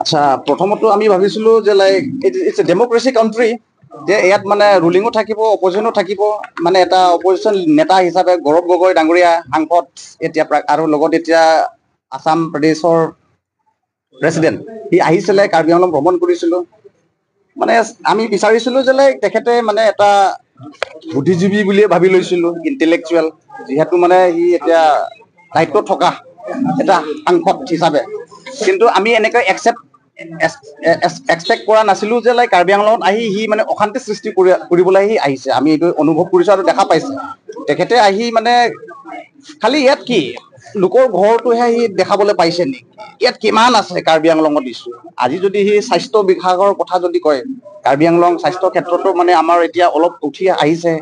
আচ্ছা, প্ৰথমত আমি ভাবিছিলো যে লাইক ইটছ এ ডেমক্ৰেসি কাণ্ট্ৰি, যে ইয়াত মানে ৰুলিঙো থাকিব, অপজিশ্যনো থাকিব। মানে এটা অপজিশ্যন নেতা হিচাপে গৌৰৱ গগৈ ডাঙৰীয়া সাংসদ এতিয়া আৰু লগত এতিয়া আসাম প্ৰদেশৰ প্ৰেচিডেণ্ট সি আহিছিলে, কাৰ্বি আংলং ভ্ৰমণ কৰিছিলো। মানে আমি বিচাৰিছিলো যে লাইক তেখেতে মানে এটা বুদ্ধিজীৱী বুলিয়ে ভাবি লৈছিলো, ইণ্টেলেকচুৱেল, যিহেতু মানে সি এতিয়া দায়িত্ব থকা এটা সাংসদ হিচাপে। কিন্তু আমি এনেকৈ এক্সপেক্ট কৰা নাছিলো যে লাইক কাৰ্বি আংলঙত আহি সি মানে অশান্তি সৃষ্টি কৰিবলৈ সি আহিছে। আমি এইটো অনুভৱ কৰিছো আৰু দেখা পাইছে। তেখেতে আহি মানে খালি ইয়াত কি লোকৰ ঘৰটোহে সি দেখাবলৈ পাইছে নেকি? ইয়াত কিমান আছে কাৰ্বি আংলঙত ইছ্যু। আজি যদি সি স্বাস্থ্য বিভাগৰ কথা যদি কয়, কাৰ্বি আংলং স্বাস্থ্য ক্ষেত্ৰতো মানে আমাৰ এতিয়া অলপ উঠি আহিছে।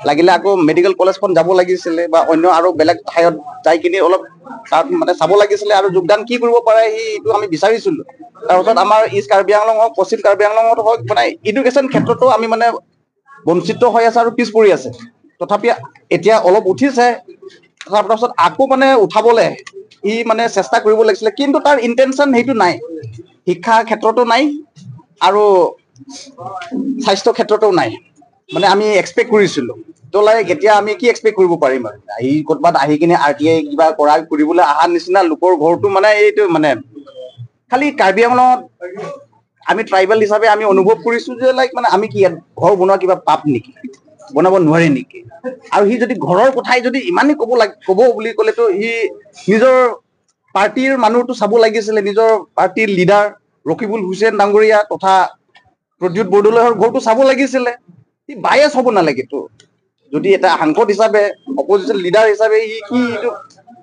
লাগিলে আকৌ মেডিকেল কলেজখন যাব লাগিছিলে বা অন্য আৰু বেলেগ ঠাইত যাই কিনি অলপ তাত মানে চাব লাগিছিলে আৰু যোগদান কি কৰিব পাৰে সি এইটো আমি বিচাৰিছিলো। তাৰপিছত আমাৰ ইষ্ট কাৰ্বি আংলং হওক, পশ্চিম কাৰ্বি আংলঙত হওক, মানে এডুকেশ্যন ক্ষেত্ৰতো আমি মানে বঞ্চিত হৈ আছে আৰু পিছ পৰি আছে। তথাপি এতিয়া অলপ উঠিছে। তাৰপাছত আকৌ মানে উঠাবলে ই মানে চেষ্টা কৰিব লাগিছিলে, কিন্তু তাৰ ইণ্টেনশ্যন সেইটো নাই। শিক্ষাৰ ক্ষেত্ৰতো নাই আৰু স্বাস্থ্য ক্ষেত্ৰতো নাই। মানে আমি এক্সপেক্ট কৰিছিলো। ত' লাইক এতিয়া আমি কি এক্সপেক্ট কৰিব পাৰিম আৰু আহি ক'ৰবাত আহি কিনে RTI কিবা কৰিবলৈ অহা নিচিনা লোকৰ ঘৰটো মানে এইটো মানে খালি কাৰ্বি আংলঙত আমি ট্ৰাইবেল হিচাপে আমি অনুভৱ কৰিছো যে লাইক মানে আমি কি ঘৰ বনোৱা কিবা পাপ নেকি? বনাব নোৱাৰে নেকি? আৰু সি যদি ঘৰৰ কথাই যদি ইমানেই ক'ব বুলি ক'লেতো সি নিজৰ পাৰ্টিৰ মানুহটো চাব লাগিছিলে, নিজৰ পাৰ্টিৰ লিডাৰ ৰকিবুল হুছেইন ডাঙৰীয়া তথা প্ৰদ্যুৎ বৰদলৈৰ ঘৰটো চাব লাগিছিলে। সি বায়েছ হ'ব নালাগেতো। যদি এটা সাংসদ হিচাপে, অপজিশ্যন লিডাৰ হিচাপে সি কি এইটো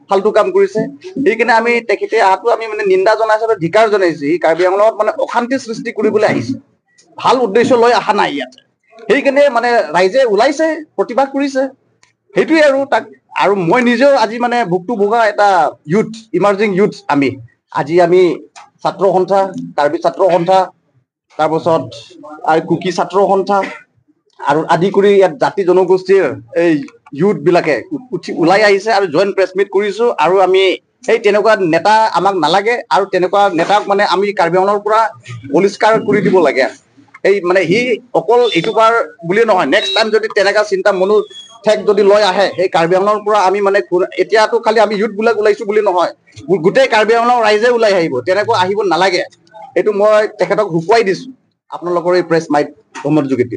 ফাল্টু কাম কৰিছে। সেইকাৰণে আমি তেখেতে অহাটো আমি মানে নিন্দা জনাইছো আৰু ধিকাৰ জনাইছো। সি কাৰ্বি আংলঙত মানে অশান্তি সৃষ্টি কৰিবলৈ আহিছে, ভাল উদ্দেশ্য লৈ অহা নাই ইয়াত। সেইকাৰণে মানে ৰাইজে ওলাইছে, প্ৰতিবাদ কৰিছে। সেইটোৱে আৰু তাক আৰু মই নিজেও আজি মানে ভুক্তভোগা এটা ইউথ, ইমাৰ্জিং ইউথ। আমি ছাত্ৰ সন্থা, কাৰ্বি ছাত্ৰ সন্থা, তাৰপাছত আৰু কুকি ছাত্ৰ সন্থা আৰু আদি কৰি ইয়াত জাতি জনগোষ্ঠীৰ এই ইউথ বিলাকে ওলাই আহিছে আৰু জইণ্ট প্ৰেছ মিট কৰিছো। আৰু আমি সেই তেনেকুৱা নেতা আমাক নালাগে আৰু তেনেকুৱা নেতাক মানে আমি কাৰ্বি আংলঙৰ পৰা বহিষ্কাৰ কৰি দিব লাগে। এই মানে সি অকল এইটো বাৰ বুলিয়ে নহয়, নেক্সট টাইম যদি তেনেকুৱা চিন্তা মনোঠেক যদি লৈ আহে সেই কাৰ্বি আংলঙৰ পৰা আমি মানে এতিয়াতো খালি আমি ইউথ বিলাক ওলাইছো বুলি নহয়, গোটেই কাৰ্বি আংলং ৰাইজে ওলাই আহিব। তেনেকুৱা আহিব নালাগে। এইটো মই তেখেতক শুকুৱাই দিছো আপোনালোকৰ এই প্ৰেছ মাধ্যমৰ যোগেদি।